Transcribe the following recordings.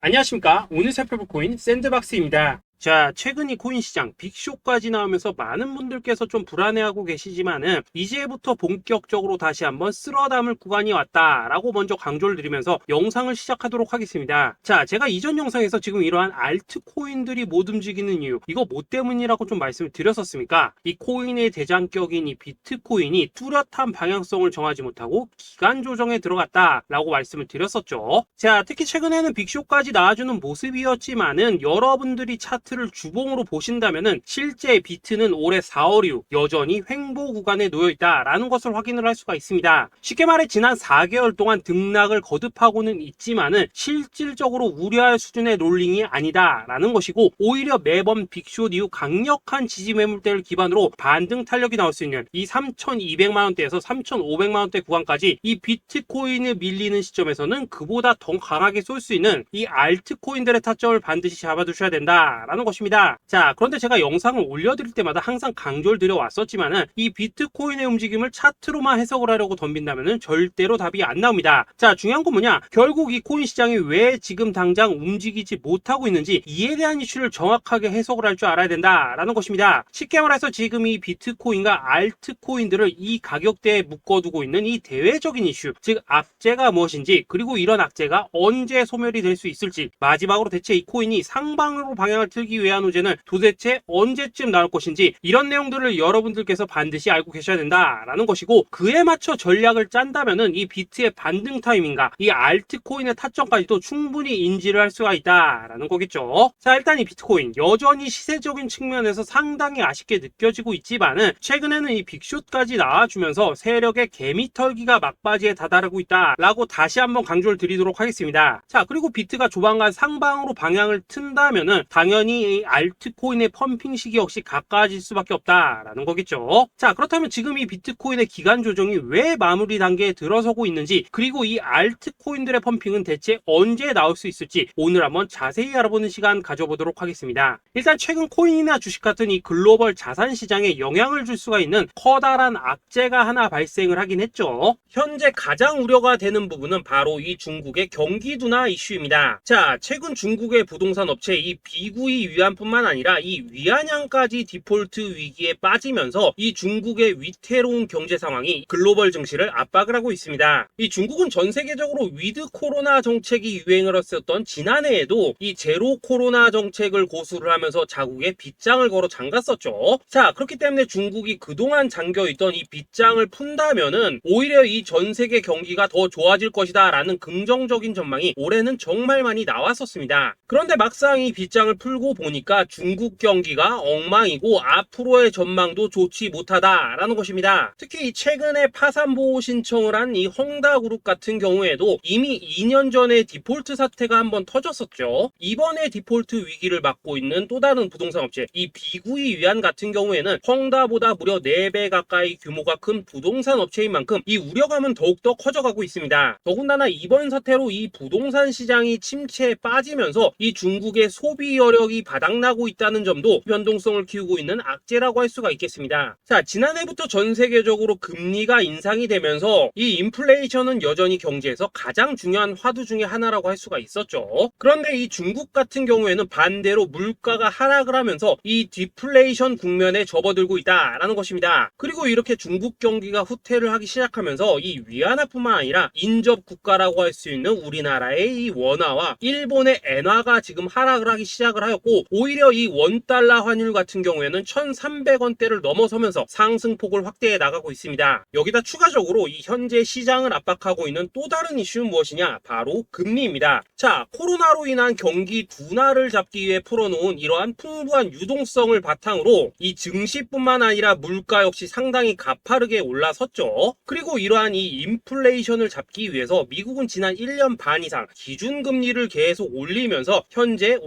안녕하십니까. 오늘 살펴볼 코인 샌드박스입니다. 자, 최근 이 코인 시장 빅쇼까지 나오면서 많은 분들께서 좀 불안해하고 계시지만은 이제부터 본격적으로 다시 한번 쓸어담을 구간이 왔다라고 먼저 강조를 드리면서 영상을 시작하도록 하겠습니다. 자, 제가 이전 영상에서 지금 이러한 알트코인들이 못 움직이는 이유, 이거 뭐 때문이라고 좀 말씀을 드렸었습니까? 이 코인의 대장격인 이 비트코인이 뚜렷한 방향성을 정하지 못하고 기간 조정에 들어갔다라고 말씀을 드렸었죠. 자, 특히 최근에는 빅쇼까지 나와주는 모습이었지만은 여러분들이 차트를 주봉으로 보신다면은 실제 비트는 올해 4월 이후 여전히 횡보 구간에 놓여 있다라는 것을 확인을 할 수가 있습니다. 쉽게 말해 지난 4개월 동안 등락을 거듭하고는 있지만은 실질적으로 우려할 수준의 롤링이 아니다라는 것이고, 오히려 매번 빅쇼 이후 강력한 지지 매물대를 기반으로 반등 탄력이 나올 수 있는 이 3,200만 원대에서 3,500만 원대 구간까지 이 비트코인을 밀리는 시점에서는 그보다 더 강하게 쏠 수 있는 이 알트코인들의 타점을 반드시 잡아두셔야 된다라는 것입니다. 자, 그런데 제가 영상을 올려드릴 때마다 항상 강조를 드려왔었지만은 이 비트코인의 움직임을 차트로만 해석을 하려고 덤빈다면은 절대로 답이 안 나옵니다. 자, 중요한 건 뭐냐? 결국 이 코인 시장이 왜 지금 당장 움직이지 못하고 있는지, 이에 대한 이슈를 정확하게 해석을 할 줄 알아야 된다라는 것입니다. 쉽게 말해서 지금 이 비트코인과 알트코인들을 이 가격대에 묶어두고 있는 이 대외적인 이슈, 즉 악재가 무엇인지, 그리고 이런 악재가 언제 소멸이 될 수 있을지, 마지막으로 대체 이 코인이 상방으로 방향을 틀기 위한 호재는 도대체 언제쯤 나올 것인지, 이런 내용들을 여러분들께서 반드시 알고 계셔야 된다라는 것이고, 그에 맞춰 전략을 짠다면은 이 비트의 반등 타이밍과 이 알트코인의 타점까지도 충분히 인지를 할 수가 있다라는 거겠죠. 자, 일단 이 비트코인 여전히 시세적인 측면에서 상당히 아쉽게 느껴지고 있지만은 최근에는 이 빅숏까지 나와주면서 세력의 개미털기가 막바지에 다다르고 있다라고 다시 한번 강조를 드리도록 하겠습니다. 자, 그리고 비트가 조만간 상방으로 방향을 튼다면은 당연히 이 알트코인의 펌핑 시기 역시 가까워질 수밖에 없다라는 거겠죠. 자, 그렇다면 지금 이 비트코인의 기간 조정이 왜 마무리 단계에 들어서고 있는지, 그리고 이 알트코인들의 펌핑은 대체 언제 나올 수 있을지 오늘 한번 자세히 알아보는 시간 가져보도록 하겠습니다. 일단 최근 코인이나 주식 같은 이 글로벌 자산 시장에 영향을 줄 수가 있는 커다란 악재가 하나 발생을 하긴 했죠. 현재 가장 우려가 되는 부분은 바로 이 중국의 경기 둔화 이슈입니다. 자, 최근 중국의 부동산 업체 이 비구이 위안뿐만 아니라 이 위안양까지 디폴트 위기에 빠지면서 이 중국의 위태로운 경제 상황이 글로벌 증시를 압박을 하고 있습니다. 이 중국은 전 세계적으로 위드 코로나 정책이 유행을 했었던 지난해에도 이 제로 코로나 정책을 고수를 하면서 자국에 빗장을 걸어 잠갔었죠. 자, 그렇기 때문에 중국이 그동안 잠겨있던 이 빗장을 푼다면은 오히려 이 전 세계 경기가 더 좋아질 것이다 라는 긍정적인 전망이 올해는 정말 많이 나왔었습니다. 그런데 막상 이 빗장을 풀고 보니까 중국 경기가 엉망이고 앞으로의 전망도 좋지 못하다라는 것입니다. 특히 최근에 파산 보호 신청을 한 이 헝다그룹 같은 경우에도 이미 2년 전에 디폴트 사태가 한번 터졌었죠. 이번에 디폴트 위기를 맞고 있는 또 다른 부동산 업체 이 비구이 위안 같은 경우에는 헝다보다 무려 4배 가까이 규모가 큰 부동산 업체인 만큼 이 우려감은 더욱더 커져가고 있습니다. 더군다나 이번 사태로 이 부동산 시장이 침체에 빠지면서 이 중국의 소비 여력이 바닥나고 있다는 점도 변동성을 키우고 있는 악재라고 할 수가 있겠습니다. 자, 지난해부터 전 세계적으로 금리가 인상이 되면서 이 인플레이션은 여전히 경제에서 가장 중요한 화두 중에 하나라고 할 수가 있었죠. 그런데 이 중국 같은 경우에는 반대로 물가가 하락을 하면서 이 디플레이션 국면에 접어들고 있다라는 것입니다. 그리고 이렇게 중국 경기가 후퇴를 하기 시작하면서 이 위안화뿐만 아니라 인접 국가라고 할 수 있는 우리나라의 이 원화와 일본의 엔화가 지금 하락을 하기 시작을 하였고, 오히려 이 원달러 환율 같은 경우에는 1,300원대를 넘어서면서 상승폭을 확대해 나가고 있습니다. 여기다 추가적으로 이 현재 시장을 압박하고 있는 또 다른 이슈는 무엇이냐? 바로 금리입니다. 자, 코로나로 인한 경기 둔화를 잡기 위해 풀어놓은 이러한 풍부한 유동성을 바탕으로 이 증시뿐만 아니라 물가 역시 상당히 가파르게 올라섰죠. 그리고 이러한 이 인플레이션을 잡기 위해서 미국은 지난 1년 반 이상 기준금리를 계속 올리면서 현재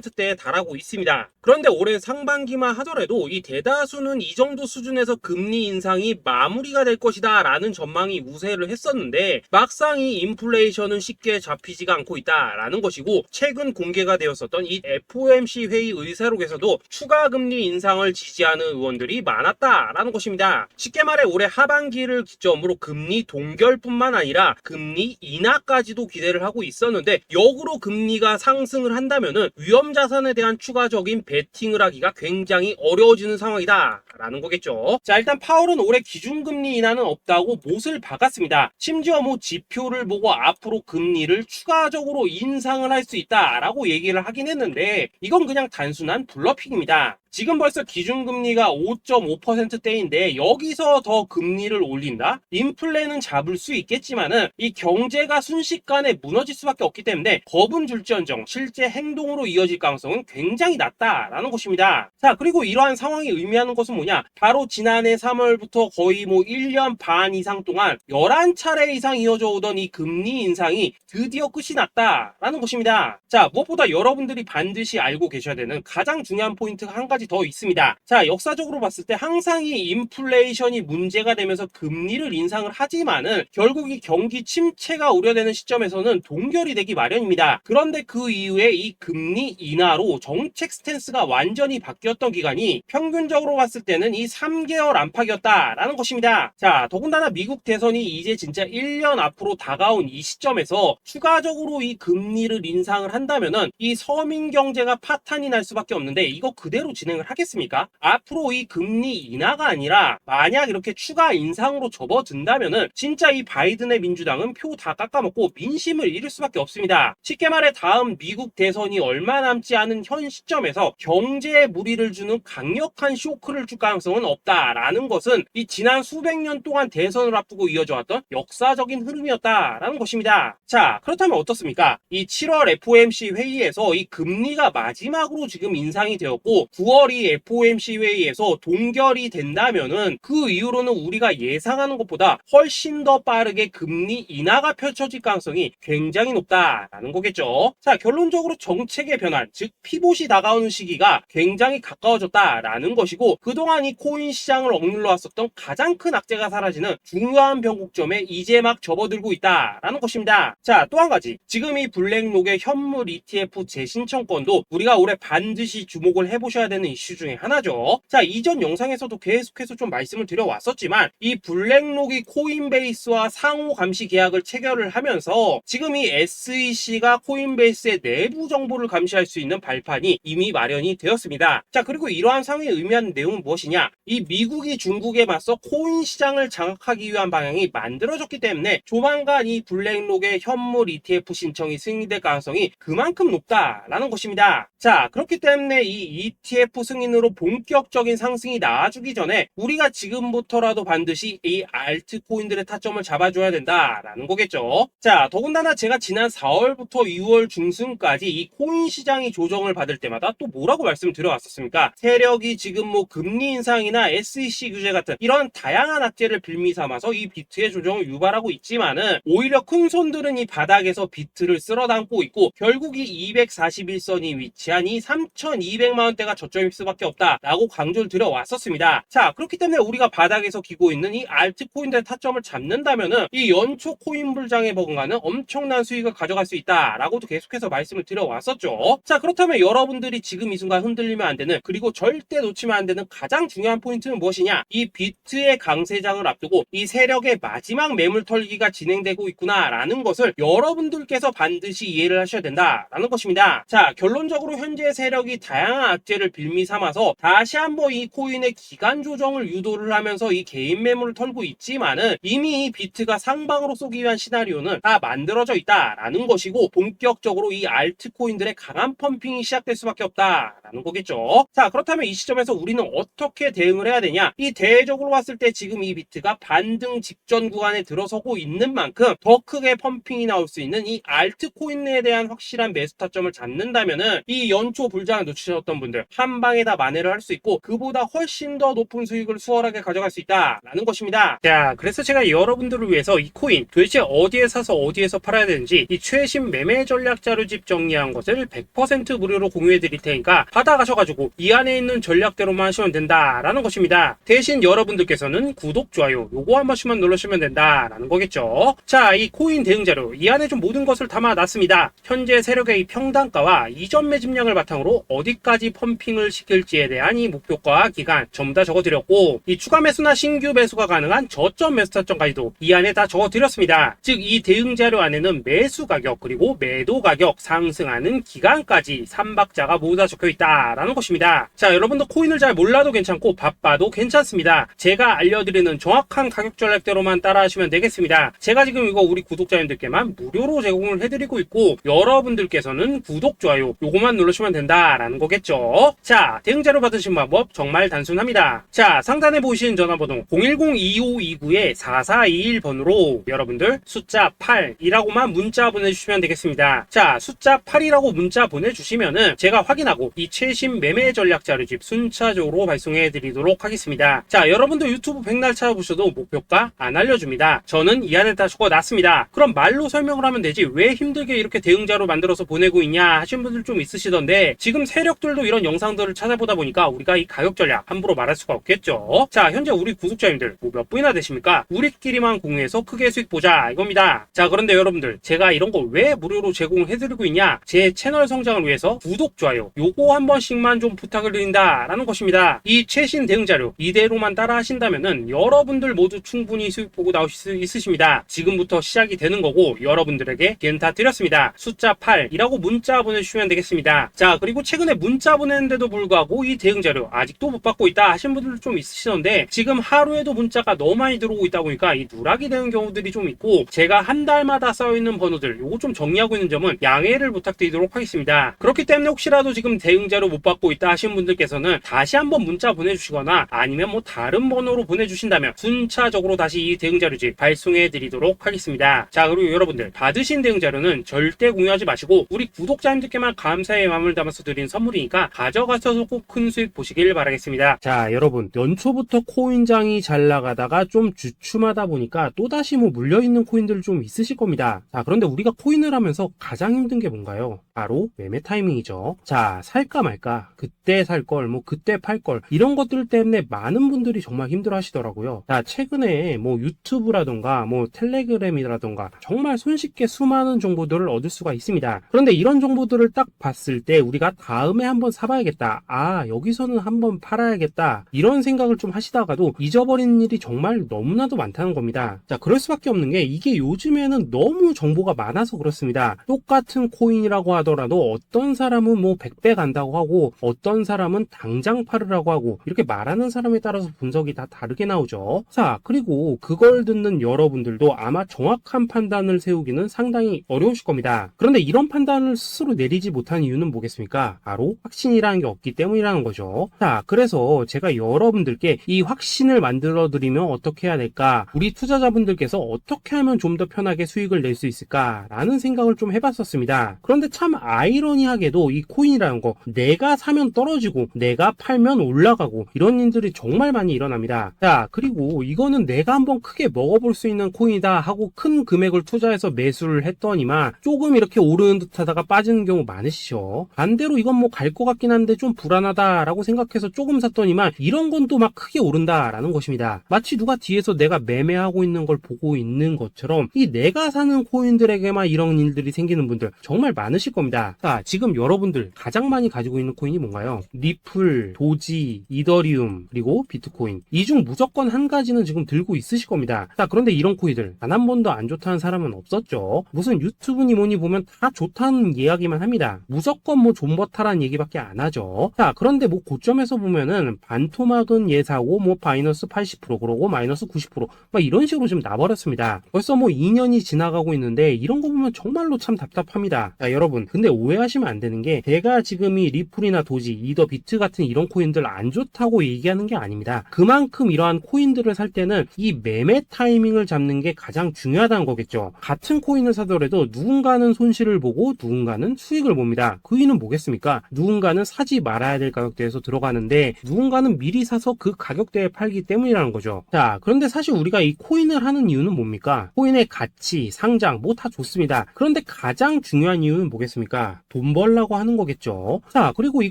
10%대에 달하고 있습니다. 그런데 올해 상반기만 하더라도 이 대다수는 이 정도 수준에서 금리 인상이 마무리가 될 것이다 라는 전망이 우세를 했었는데 막상 이 인플레이션은 쉽게 잡히지가 않고 있다라는 것이고, 최근 공개가 되었었던 이 FOMC 회의 의사록에서도 추가 금리 인상을 지지하는 의원들이 많았다라는 것입니다. 쉽게 말해 올해 하반기를 기점으로 금리 동결뿐만 아니라 금리 인하까지도 기대를 하고 있었는데, 역으로 금리가 상승을 한다면은 위험자산에 대한 추가적인 베팅을 하기가 굉장히 어려워지는 상황이다 라는 거겠죠. 자, 일단 파월은 올해 기준금리 인하는 없다고 못을 박았습니다. 심지어 뭐 지표를 보고 앞으로 금리를 추가적으로 인상을 할 수 있다라고 얘기를 하긴 했는데, 이건 그냥 단순한 블러핑입니다. 지금 벌써 기준금리가 5.5%대인데 여기서 더 금리를 올린다? 인플레는 잡을 수 있겠지만은 이 경제가 순식간에 무너질 수밖에 없기 때문에 겁은 줄지언정 실제 행동으로 이어질 가능성은 굉장히 낮다라는 것입니다. 자, 그리고 이러한 상황이 의미하는 것은 뭐냐? 바로 지난해 3월부터 거의 뭐 1년 반 이상 동안 11차례 이상 이어져 오던 이 금리 인상이 드디어 끝이 났다라는 것입니다. 자, 무엇보다 여러분들이 반드시 알고 계셔야 되는 가장 중요한 포인트가 한 가지 더 있습니다. 자, 역사적으로 봤을 때 항상 이 인플레이션이 문제가 되면서 금리를 인상을 하지만은 결국 이 경기 침체가 우려되는 시점에서는 동결이 되기 마련입니다. 그런데 그 이후에 이 금리 인하로 정책 스탠스가 완전히 바뀌었던 기간이 평균적으로 봤을 때는 이 3개월 안팎이었다라는 것입니다. 자, 더군다나 미국 대선이 이제 진짜 1년 앞으로 다가온 이 시점에서 추가적으로 이 금리를 인상을 한다면은 이 서민 경제가 파탄이 날 수밖에 없는데, 이거 그대로 진행을 하겠습니까? 앞으로 이 금리 인하가 아니라 만약 이렇게 추가 인상으로 접어든다면은 진짜 이 바이든의 민주당은 표 다 깎아먹고 민심을 잃을 수밖에 없습니다. 쉽게 말해 다음 미국 대선이 얼마 남지 않은 현 시점에서 경제에 무리를 주는 강력한 쇼크를 줄 가능성은 없다라는 것은 이 지난 수백 년 동안 대선을 앞두고 이어져 왔던 역사적인 흐름이었다라는 것입니다. 자, 그렇다면 어떻습니까? 이 7월 FOMC 회의에서 이 금리가 마지막으로 지금 인상이 되었고 9월 이 FOMC 회의에서 동결이 된다면은 그 이후로는 우리가 예상하는 것보다 훨씬 더 빠르게 금리 인하가 펼쳐질 가능성이 굉장히 높다라는 거겠죠. 자, 결론적으로 정책의 변환, 즉 피봇이 다가오는 시기가 굉장히 가까워졌다라는 것이고, 그동안 이 코인 시장을 억눌러 왔었던 가장 큰 악재가 사라지는 중요한 변곡점에 이제 막 접어들고 있다라는 것입니다. 자, 또 한 가지, 지금 이 블랙록의 현물 ETF 재신청권도 우리가 올해 반드시 주목을 해보셔야 되는 이슈 중에 하나죠. 자, 이전 영상에서도 계속해서 좀 말씀을 드려왔었지만 이 블랙록이 코인베이스와 상호 감시 계약을 체결을 하면서 지금 이 SEC가 코인베이스의 내부 정보를 감시할 수 있는 발판이 이미 마련이 되었습니다. 자, 그리고 이러한 상황이 의미하는 내용은 무엇이냐? 이 미국이 중국에 맞서 코인 시장을 장악하기 위한 방향이 만들어졌기 때문에 조만간 이 블랙록의 현물 ETF 신청이 승인될 가능성이 그만큼 높다라는 것입니다. 자, 그렇기 때문에 이 ETF 승인으로 본격적인 상승이 나와주기 전에 우리가 지금부터라도 반드시 이 알트코인들의 타점을 잡아줘야 된다라는 거겠죠. 자, 더군다나 제가 지난 4월부터 6월 중순까지 이 코인 시장이 조정을 받을 때마다 또 뭐라고 말씀드려왔었습니까? 세력이 지금 뭐 금리 인상이나 SEC 규제 같은 이런 다양한 악재를 빌미 삼아서 이 비트의 조정을 유발하고 있지만은 오히려 큰 손들은 이 바닥에서 비트를 쓸어 담고 있고 결국 이 241선이 위치한 이 3,200만 원대가 저점일 수밖에 없다라고 강조를 드려왔었습니다. 자, 그렇기 때문에 우리가 바닥에서 기고 있는 이 알트코인들의 타점을 잡는다면은 이 연초 코인 불장에 버금가는 엄청난 수익을 가져갈 수 있다라고도 계속해서 말씀을 드려왔었죠. 자, 그렇다면 여러분들이 지금 이 순간 흔들리면 안 되는, 그리고 절대 놓치면 안 되는 가장 중요한 포인트는 무엇이냐? 이 비트의 강세장을 앞두고 이 세력의 마지막 매물 털기가 진행되고 있구나라는 것을 여러분들께서 반드시 이해를 하셔야 된다라는 것입니다. 자, 결론적으로 현재 세력이 다양한 악재를 빌미 삼아서 다시 한번 이 코인의 기간 조정을 유도를 하면서 이 개인 매물을 털고 있지만은 이미 이 비트가 상방으로 쏘기 위한 시나리오는 다 만들어져 있다라는 것이고, 본격적으로 이 알트코인들의 강한 펌핑이 시작될 수밖에 없다라는 거겠죠. 자, 그렇다면 이 시점에서 우리는 어떻게 대응을 해야 되냐? 이 대외적으로 봤을 때 지금 이 비트가 반등 직전 구간에 들어서고 있는 만큼 더 크게 펌핑이 나올 수 있는 이 알트코인에 대한 확실한 매수 타점을 잡는다면은 이 연초 불장을 놓치셨던 분들 한 방에 다 만회를 할 수 있고 그보다 훨씬 더 높은 수익을 수월하게 가져갈 수 있다라는 것입니다. 자, 그래서 제가 여러분들을 위해서 이 코인 도대체 어디에 사서 어디에서 팔아야 되는지 이 최신 매매 전략 자료집 정리한 것을 100% 무료로 공유해 드릴 테니까 받아가셔가지고 이 안에 있는 전략대로만 하시면 된다라는 것입니다. 대신 여러분들께서는 구독, 좋아요 요거 한 번씩만 눌러주시면 된다라는 거겠죠. 자, 이 코인 대응 자료 이 안에 좀 모든 것을 담아놨습니다. 현재 세력의 이 평단가와 이전 매집량을 바탕으로 어디까지 펌핑을 시킬지에 대한 이 목표가 기간 전부 다 적어드렸고 이 추가 매수나 신규 매수가 가능한 저점 매수 타점까지도 이 안에 다 적어드렸습니다. 즉 이 대응 자료 안에는 매수 가격 그리고 매도 가격 상승하는 기간까지 3박자가 모두 다 적혀있다라는 것입니다. 자, 여러분도 코인을 잘 몰라도 괜찮고 바빠도 괜찮습니다. 제가 알려드리는 정확한 가격 전략대로만 따라하시면 되겠습니다. 제가 지금 이거 우리 구독자님들께만 무료로 제공을 해드리고 있고 여러분들께서는 구독, 좋아요 요거만 누르시면 된다라는 거겠죠. 자, 대응 자료 받으신 방법 정말 단순합니다. 자, 상단에 보이시는 전화번호 010-2529-4421번으로 여러분들 숫자 8이라고만 문자 보내주시면 되겠습니다. 자, 숫자 8이라고 문자 보내주시면은 제가 확인하고 이 최신 매매 전략 자료집 순차적으로 발송해 드리도록 하겠습니다. 자, 여러분도 유튜브 백날 찾아보셔도 목표가 안 알려줍니다. 저는 이 안에 다 적어놨습니다. 그럼 말로 설명을 하면 되지 왜 힘들게 이렇게 대응 자료 만들어서 보내고 있냐 하신 분들 좀 있으시던데 지금 세력들도 이런 영상들을 찾아보다 보니까 우리가 이 가격 전략 함부로 말할 수가 없겠죠. 자, 현재 우리 구독자님들 몇 분이나 되십니까? 우리끼리만 공유해서 크게 수익 보자 이겁니다. 자, 그런데 여러분들 제가 이런 거 왜 무료로 제공을 해드리고 있냐? 제 채널 성장을 위해서 구독, 좋아요 요거 한 번씩만 좀 부탁을 드린다 라는 것입니다. 이 최신 대응 자료 이대로만 따라 하신다면은 여러분들 모두 충분히 수익 보고 나오실 수 있으십니다. 지금부터 시작이 되는 거고 여러분들에게 기회는 다 드렸습니다. 숫자 8이라고 문자 보내주시면 되겠습니다. 자, 그리고 최근에 문자 보냈는데도 불구하고 이 대응 자료 아직도 못 받고 있다 하신 분들도 좀 있으시던데 지금 하루에도 문자가 너무 많이 들어오고 있다 보니까 이 누락이 되는 경우들이 좀 있고 제가 한 달마다 쌓여있는 번호들 요거 좀 정리하고 있는 점은 양해를 부탁드리도록 하겠습니다. 그렇기 때문에 혹시라도 지금 대응 자료 못 받고 있다 하신 분들께서는 다시 한번 문자 보내주시거나 아니면 뭐 다른 번호로 보내주신다면 순차적으로 다시 이 대응 자료집 발송해 드리도록 하겠습니다. 자, 그리고 여러분들 받으신 대응 자료는 절대 공유하지 마시고 우리 구독자님들께만 감사의 마음을 담아서 드린 선물이니까 가져가셔서 꼭 큰 수익 보시길 바라겠습니다. 자, 여러분 연초부터 코인장이 잘 나가다가 좀 주춤하다 보니까 또다시 뭐 물려있는 코인들 좀 있으실 겁니다. 자, 그런데 우리가 코인을 하면서 가장 힘든 게 뭔가요? 바로 매매 타이밍이죠. 자, 살까 말까 그때 살 걸 뭐 그때 팔 걸 이런 것들 때문에 많은 분들이 정말 힘들어 하시더라고요. 자, 최근에 뭐 유튜브라던가 뭐 텔레그램이라던가 정말 손쉽게 수많은 정보들을 얻을 수가 있습니다. 그런데 이런 정보들을 딱 봤을 때 우리가 다음에 한번 사봐야겠다, 아 여기서는 한번 팔아야겠다 이런 생각을 좀 하시다가도 잊어버리는 일이 정말 너무나도 많다는 겁니다. 자, 그럴 수밖에 없는 게 이게 요즘에는 너무 정보가 많아서 그렇습니다. 똑같은 코인이라고 하더라도 어떤 사람은 뭐 100배 간다고 하고 어떤 사람은 당장 팔으라고 하고 이렇게 말하는 사람에 따라서 분석이 다 다르게 나오죠. 자, 그리고 그걸 듣는 여러분들도 아마 정확한 판단을 세우기는 상당히 어려우실 겁니다. 그런데 이런 판단을 스스로 내리지 못한 이유는 뭐겠습니까? 바로 확신이라는 게 없기 때문이라는 거죠. 자, 그래서 제가 여러분들께 이 확신을 만들어 드리면 어떻게 해야 될까? 우리 투자자분들께서 어떻게 하면 좀 더 편하게 수익을 낼 수 있을까? 라는 생각을 좀 해봤었습니다. 그런데 참 아이러니하게도 이 코인이라는 거 내가 사면 떨어지고 내가 팔면 올라가고 이런 일들이 정말 많이 일어납니다. 자, 그리고 이거는 내가 한번 크게 먹어볼 수 있는 코인이다 하고 큰 금액을 투자해서 매수를 했더니만 조금 이렇게 오르는 듯 하다가 빠지는 경우 많으시죠. 반대로 이건 뭐 갈 것 같긴 한데 좀 불안하다라고 생각해서 조금 샀더니만 이런 건 또 막 크게 오른다라는 것입니다. 마치 누가 뒤에서 내가 매매하고 있는 걸 보고 있는 것처럼 이 내가 사는 코인들에게만 이런 일들이 생기는 분들 정말 많으실 겁니다. 자, 지금 여러분들 가장 많이 가지고 있는 코인이 뭔가요? 리플, 도지, 이더리움, 그리고 비트코인. 이 중 무조건 한 가지는 지금 들고 있으실 겁니다. 자, 그런데 이런 코인들 단 한 번도 안 좋다는 사람은 없었죠. 무슨 유튜브니 뭐니 보면 다 좋다는 이야기만 합니다. 무조건 뭐 존버타라는 얘기밖에 안 하죠. 자, 그런데 뭐 고점에서 보면은 반토막은 예사고 뭐 마이너스 80% 그러고 마이너스 90% 막 이런 식으로 지금 나버렸습니다. 벌써 뭐 2년이 지나가고 있는데 이런 거 보면 정말로 참 답답합니다. 자, 여러분 근데 오해하시면 안 되는 게 제가 지금 이 리플이나 도지, 이더, 비트 같은 이런 코인들 안 좋다고 얘기하는 게 아닙니다. 그만큼 이러한 코인들을 살 때는 이 매매 타이밍을 잡는 게 가장 중요하다는 거겠죠. 같은 코인을 사더라도 누군가는 손실을 보고 누군가는 수익을 봅니다. 그 이유는 뭐겠습니까? 누군가는 사지 말아야 될 가격대에서 들어가는데 누군가는 미리 사서 그 가격대에 팔기 때문이라는 거죠. 자, 그런데 사실 우리가 이 코인을 하는 이유는 뭡니까? 코인의 가치, 상장 뭐 다 좋습니다. 그런데 가장 중요한 이유는 뭐겠습니까? 돈 벌라고 하는 거겠죠. 자, 그리고 이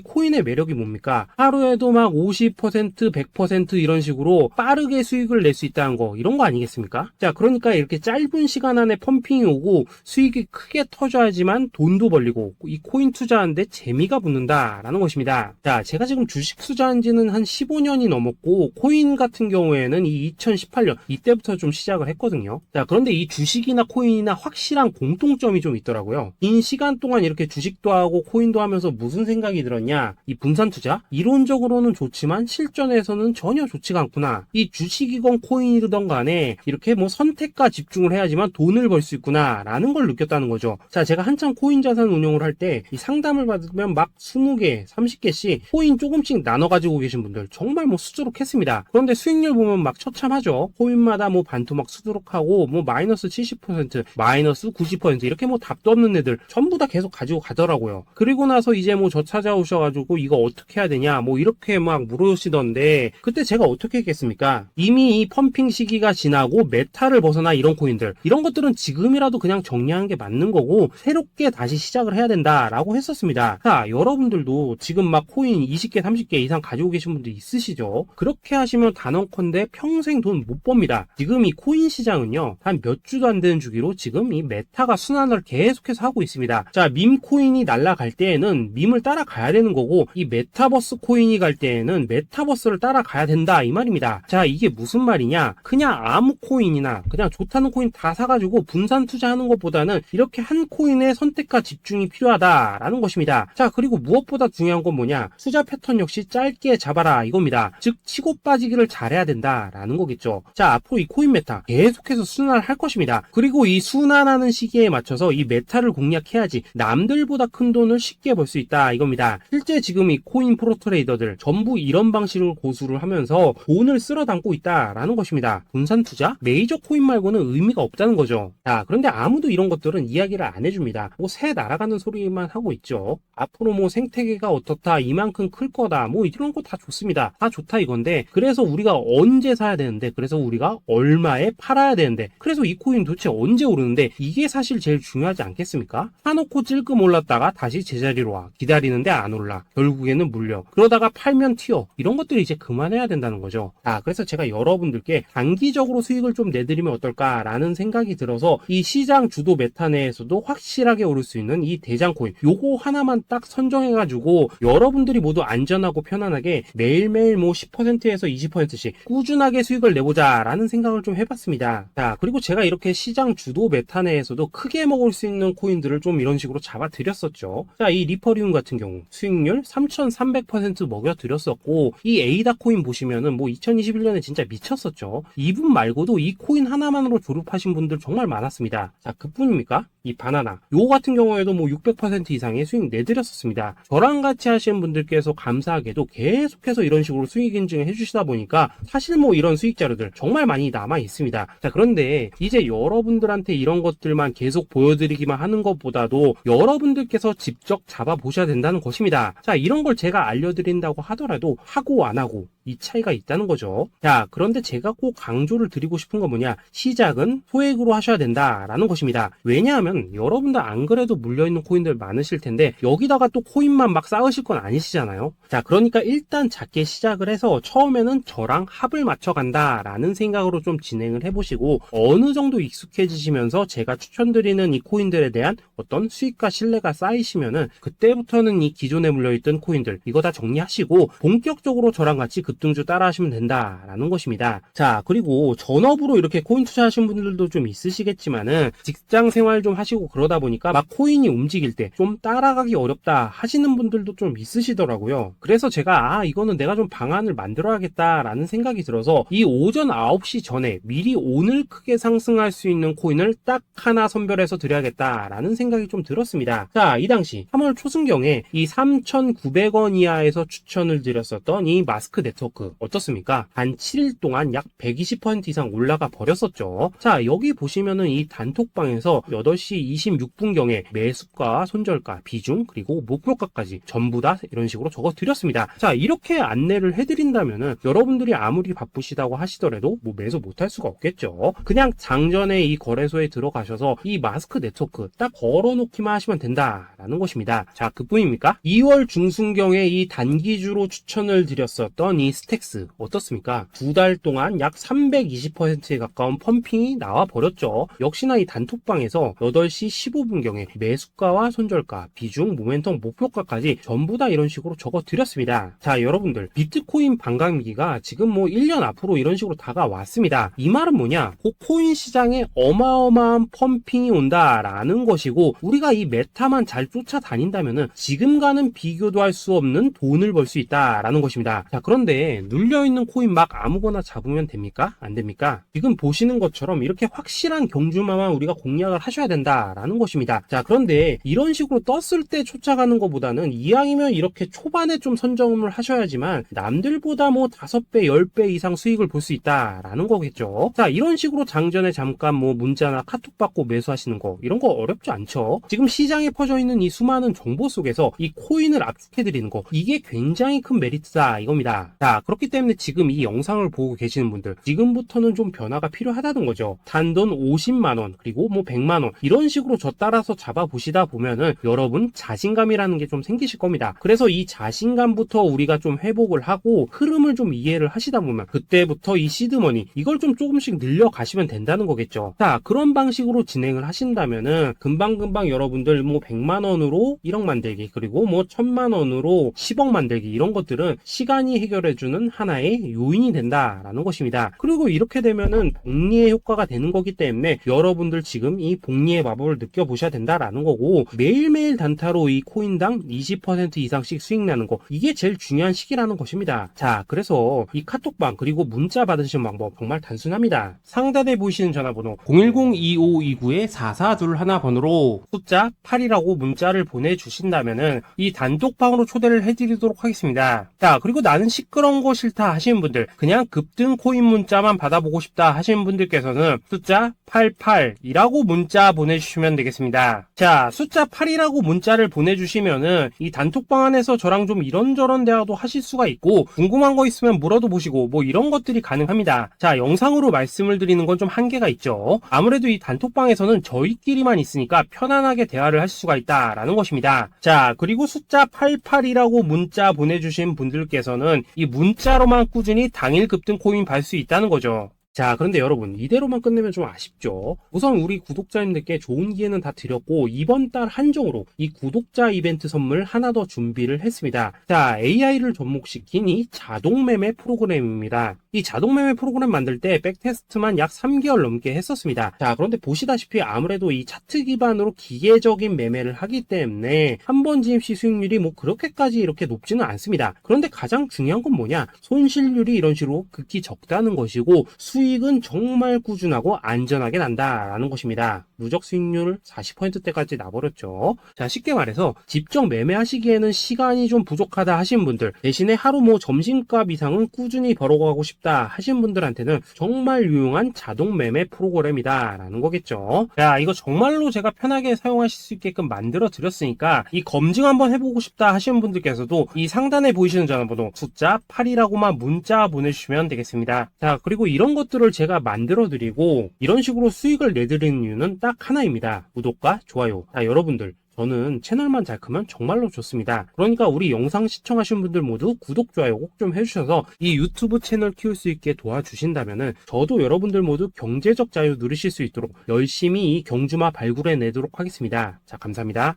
코인의 매력이 뭡니까? 하루에도 막 50%, 100% 이런 식으로 빠르게 수익을 낼 수 있다는 거, 이런 거 아니겠습니까? 자, 그러니까 이렇게 짧은 시간 안에 펌핑이 오고 수익이 크게 터져야지만 돈도 벌리고 이 코인 투자하는데 재미가 붙는다라는 것입니다. 자, 제가 지금 주식 투자한 지는 한 15년이 넘었고 코인 같은 경우에는 이 2018년 이때부터 좀 시작을 했거든요. 자, 그런데 이 주식이나 코인이나 확실한 공통점이 좀 있더라고요. 긴 시간 동안 이렇게 주식도 하고 코인도 하면서 무슨 생각이 들었냐? 이 분산 투자? 이론적으로는 좋지만 실전에서는 전혀 좋지가 않구나. 이 주식이건 코인이든 간에 이렇게 뭐 선택과 집중을 해야지만 돈을 벌 수 있구나 라는 걸 느꼈다는 거죠. 자, 제가 한참 코인 자산 운용을 할 때 이 상담을 받으면 막 20개, 30개씩 코인 조금씩 나눠 가지고 계신 분들 정말 뭐 수두룩했습니다. 그런데 수익률 보면 막 처참하죠. 코인마다 뭐 반토막 수두룩하고 뭐 마이너스 70%, 마이너스 90% 이렇게 뭐 답도 없는 애들 전부 다 계속 가지고 가더라고요. 그리고 나서 이제 뭐 저 찾아오셔가지고 이거 어떻게 해야 되냐 뭐 이렇게 막 물으시던데 그때 제가 어떻게 했겠습니까? 이미 이 펌핑 시기가 지나고 메타를 벗어나 이런 코인들 이런 것들은 지금이라도 그냥 정리하는 게 맞는 거고 새롭게 다시 시작을 해야 된다라고 했었습니다. 자, 여러분들도 지금 막 코인 20개, 30개 이상 가지고 계신 분들 있으시죠? 그렇게 하시면 단언컨대 평생 돈 못 법니다. 지금 이 코인 시장은요 한 몇 주도 안 되는 주기로 지금 이 메타가 순환을 계속해서 하고 있습니다. 자, 밈 코인이 날아갈 때에는 밈을 따라가야 되는 거고 이 메타버스 코인이 갈 때에는 메타버스를 따라가야 된다 이 말입니다. 자, 이게 무슨 말이냐? 그냥 아무 코인이나 그냥 좋다는 코인 다 사가지고 분산 투자하는 것보다는 이렇게 한 코인에 선택과 집중이 필요하다라는 것입니다. 자, 그리고 무엇보다 중요한 건 뭐냐? 투자 패턴 역시 짧게 잡아라 이겁니다. 즉 치고 빠지기를 잘해야 된다라는 거겠죠. 자, 앞으로 이 코인 메타 계속해서 순환을 할 것입니다. 그리고 이 순환하는 시기에 맞춰서 이 메타를 공략해야지 남들보다 큰 돈을 쉽게 벌 수 있다 이겁니다. 실제 지금 이 코인 프로 트레이더들 전부 이런 방식을 고수를 하면서 돈을 쓸어 담고 있다라는 것입니다. 분산 투자? 메이저 코인 말고는 의미가 없다는 거죠. 자, 그런데 아무도 이런 것들은 이야기를 안 해줍니다. 뭐 새 날아가는 소리만 하고 있죠. 앞으로 뭐 생태계가 어떻다, 이만큼 클 거다, 뭐 이런 거 다 좋습니다. 다 좋다 이건데 그래서 우리가 언제 사야 되는데 그래서 우리가 얼마에 팔아야 되는데 그래서 이 코인 도대체 언제 오르는데 이게 사실 제일 중요하지 않겠습니까? 사놓고 찔끔 올랐다가 다시 제자리로 와. 기다리는데 안 올라. 결국에는 물려. 그러다가 팔면 튀어. 이런 것들이 이제 그만해야 된다는 거죠. 아, 그래서 제가 여러분들께 단기적으로 수익을 좀 내드리면 어떨까라는 생각이 들어서 이 시장 주도 메타 내에서도 확실하게 오를 수 있는 이 대장 코인 요거 하나만 딱 선정해가지고 여러분들이 모두 안전하고 편안하게 매일매일 뭐 10%에서 20%씩 꾸준하게 수익을 내보자라는 생각을 좀 해봤습니다. 자, 그리고 제가 이렇게 시장 주도 메타 내에서도 크게 먹을 수 있는 코인들을 좀 이런 식으로 잡아드렸었죠. 자, 이 리퍼리움 같은 경우 수익률 3,300% 먹여드렸었고 이 에이다 코인 보시면은 뭐 2021년에 진짜 미쳤었죠. 이분 말고도 이 코인 하나만으로 졸업하신 분들 정말 많았습니다. 자, 그뿐입니까? 이 바나나 요거 같은 경우에도 뭐 600% 이상의 수익 내드렸었습니다. 저랑 같이 하시는 분들께서 감사하게도 계속해서 이런 식으로 수익 인증을 해주시다 보니까 사실 뭐 이런 수익 자료들 정말 많이 남아 있습니다. 자, 그런데 이제 여러분들한테 이런 것들만 계속 보여드리기만 하는 것보다도 여러분들께서 직접 잡아보셔야 된다는 것입니다. 자, 이런 걸 제가 알려드린다고 하더라도 하고 안 하고 이 차이가 있다는 거죠. 자, 그런데 제가 꼭 강조를 드리고 싶은 건 뭐냐? 시작은 소액으로 하셔야 된다라는 것입니다. 왜냐하면 여러분들 안 그래도 물려있는 코인들 많으실 텐데 여기다가 또 코인만 막 쌓으실 건 아니시잖아요. 자, 그러니까 일단 작게 시작을 해서 처음에는 저랑 합을 맞춰 간다라는 생각으로 좀 진행을 해보시고 어느 정도 익숙해지시면서 제가 추천드리는 이 코인들에 대한 어떤 수익과 신뢰가 쌓이시면은 그때부터는 이 기존에 물려있던 코인들 이거 다 정리하시고 본격적으로 저랑 같이 급등주 따라 하시면 된다라는 것입니다. 자, 그리고 전업으로 이렇게 코인 투자하시는 분들도 좀 있으시겠지만은 직장 생활 좀 하시고 그러다 보니까 막 코인이 움직일 때 좀 따라가기 어렵다 하시는 분들도 좀 있으시더라고요. 그래서 제가 이거는 내가 좀 방안을 만들어야겠다라는 생각이 들어서 이 오전 9시 전에 미리 오늘 크게 상승할 수 있는 코인을 딱 하나 선별해서 드려야겠다라는 생각이 좀 들었습니다. 자, 이 당시 3월 초순경에 이 3,900원 이하에서 추천을 드렸었던 이 마스크 네트워크 어떻습니까? 단 7일 동안 약 120% 이상 올라가 버렸었죠. 자, 여기 보시면은 이 단톡방에서 8시 7시 26분경에 매수가, 손절가, 비중, 그리고 목표가까지 전부 다 이런 식으로 적어 드렸습니다. 자, 이렇게 안내를 해드린다면은 여러분들이 아무리 바쁘시다고 하시더라도 뭐 매수 못할 수가 없겠죠. 그냥 장전에 이 거래소에 들어가셔서 이 마스크 네트워크 딱 걸어놓기만 하시면 된다라는 것입니다. 자, 그뿐입니까? 2월 중순경에 이 단기주로 추천을 드렸었던 이 스택스 어떻습니까? 2달 동안 약 320%에 가까운 펌핑이 나와 버렸죠. 역시나 이 단톡방에서 8시 15분경에 매수가와 손절가, 비중, 모멘텀, 목표가까지 전부 다 이런 식으로 적어 드렸습니다. 자, 여러분들 비트코인 반감기가 지금 뭐 1년 앞으로 이런 식으로 다가왔습니다. 이 말은 뭐냐? 코인 시장에 어마어마한 펌핑이 온다라는 것이고, 우리가 이 메타만 잘 쫓아다닌다면은 지금과는 비교도 할 수 없는 돈을 벌 수 있다라는 것입니다. 자, 그런데 눌려있는 코인 막 아무거나 잡으면 됩니까? 안 됩니까? 지금 보시는 것처럼 이렇게 확실한 경주마만 우리가 공략을 하셔야 된다라는 것입니다. 자, 그런데 이런 식으로 떴을 때 쫓아가는 것보다는 이왕이면 이렇게 초반에 좀 선점을 하셔야지만 남들보다 뭐 5배, 10배 이상 수익을 볼 수 있다라는 거겠죠. 자, 이런 식으로 장전에 잠깐 뭐 문자나 카톡 받고 매수하시는 거, 이런 거 어렵지 않죠. 지금 시장에 퍼져 있는 이 수많은 정보 속에서 이 코인을 압축해드리는 거, 이게 굉장히 큰 메리트다 이겁니다. 자, 그렇기 때문에 지금 이 영상을 보고 계시는 분들, 지금부터는 좀 변화가 필요하다는 거죠. 단돈 50만원, 그리고 뭐 100만원, 이런 식으로 저 따라서 잡아보시다 보면은 여러분 자신감이라는 게 좀 생기실 겁니다. 그래서 이 자신감부터 우리가 좀 회복을 하고 흐름을 좀 이해를 하시다 보면 그때부터 이 시드머니, 이걸 좀 조금씩 늘려가시면 된다는 거겠죠. 자, 그런 방식으로 진행을 하신다면은 금방금방 여러분들 뭐 100만원으로 1억 만들기, 그리고 뭐 1000만원으로 10억 만들기, 이런 것들은 시간이 해결해주는 하나의 요인이 된다라는 것입니다. 그리고 이렇게 되면은 복리의 효과가 되는 거기 때문에 여러분들 지금 이 복리의 마법을 느껴보셔야 된다라는 거고, 매일매일 단타로 이 코인당 20% 이상씩 수익 나는 거, 이게 제일 중요한 시기라는 것입니다. 자, 그래서 이 카톡방 그리고 문자 받으시는 방법 정말 단순합니다. 상단에 보이시는 전화번호 010-2529-4421 번호로 숫자 8이라고 문자를 보내주신다면은 이 단톡방으로 초대를 해드리도록 하겠습니다. 자, 그리고 나는 시끄러운 거 싫다 하시는 분들, 그냥 급등 코인 문자만 받아보고 싶다 하시는 분들께서는 숫자 88이라고 문자 보내주시면 되겠습니다. 자, 숫자 8이라고 문자를 보내주시면은 이 단톡방 안에서 저랑 좀 이런저런 대화도 하실 수가 있고, 궁금한 거 있으면 물어도 보시고 뭐 이런 것들이 가능합니다. 자, 영상으로 말씀을 드리는 건 좀 한계가 있죠. 아무래도 이 단톡방에서는 저희끼리만 있으니까 편안하게 대화를 할 수가 있다라는 것입니다. 자, 그리고 숫자 88이라고 문자 보내주신 분들께서는 이 문자로만 꾸준히 당일 급등 코인 받을 수 있다는 거죠. 자, 그런데 여러분, 이대로만 끝내면 좀 아쉽죠. 우선 우리 구독자님들께 좋은 기회는 다 드렸고, 이번 달 한정으로 이 구독자 이벤트 선물 하나 더 준비를 했습니다. 자, AI를 접목시킨 이 자동매매 프로그램입니다. 이 자동매매 프로그램 만들 때 백테스트만 약 3개월 넘게 했었습니다. 자, 그런데 보시다시피 아무래도 이 차트 기반으로 기계적인 매매를 하기 때문에 한 번 지입 시 수익률이 뭐 그렇게까지 이렇게 높지는 않습니다. 그런데 가장 중요한 건 뭐냐? 손실률이 이런 식으로 극히 적다는 것이고, 수익은 정말 꾸준하고 안전하게 난다라는 것입니다. 누적 수익률 40%대까지 나버렸죠. 자, 쉽게 말해서 직접 매매하시기에는 시간이 좀 부족하다 하신 분들, 대신에 하루 뭐 점심값 이상은 꾸준히 벌어가고 싶다 하신 분들한테는 정말 유용한 자동 매매 프로그램이다 라는 거겠죠. 자, 이거 정말로 제가 편하게 사용하실 수 있게끔 만들어 드렸으니까 이 검증 한번 해보고 싶다 하시는 분들께서도 이 상단에 보이시는 전화번호 숫자 8이라고만 문자 보내주시면 되겠습니다. 자, 그리고 이런 것들을 제가 만들어 드리고 이런 식으로 수익을 내드리는 이유는 딱 하나입니다. 구독과 좋아요. 자, 여러분들, 저는 채널만 잘 크면 정말로 좋습니다. 그러니까 우리 영상 시청하신 분들 모두 구독, 좋아요 꼭 좀 해주셔서 이 유튜브 채널 키울 수 있게 도와주신다면은 저도 여러분들 모두 경제적 자유 누리실 수 있도록 열심히 이 경주마 발굴해 내도록 하겠습니다. 자, 감사합니다.